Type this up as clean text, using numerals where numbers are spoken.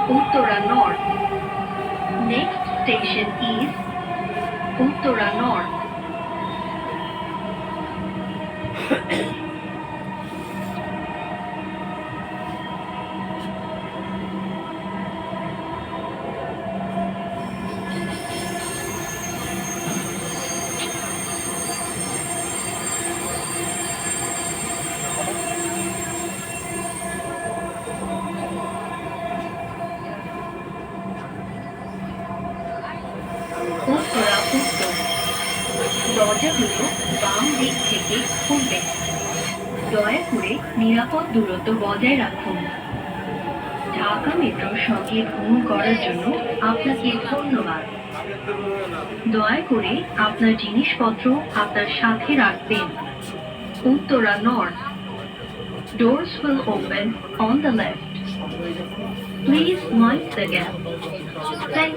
Uttara North. Next station is Uttara North. Uttara উত্তর দরজাগুলো বাম দিক থেকে খুলবে। দয়া করে নিরাপদ দূরত্ব বজায় রাখুন। ঢাকা মেট্রোর সঙ্গে ভ্রমণ করার জন্য আপনাকে ধন্যবাদ। দয়া করে আপনার জিনিসপত্র আপনার সাথে রাখবেন। Uttara north. Doors will open on the left. Please mind the gap. Thank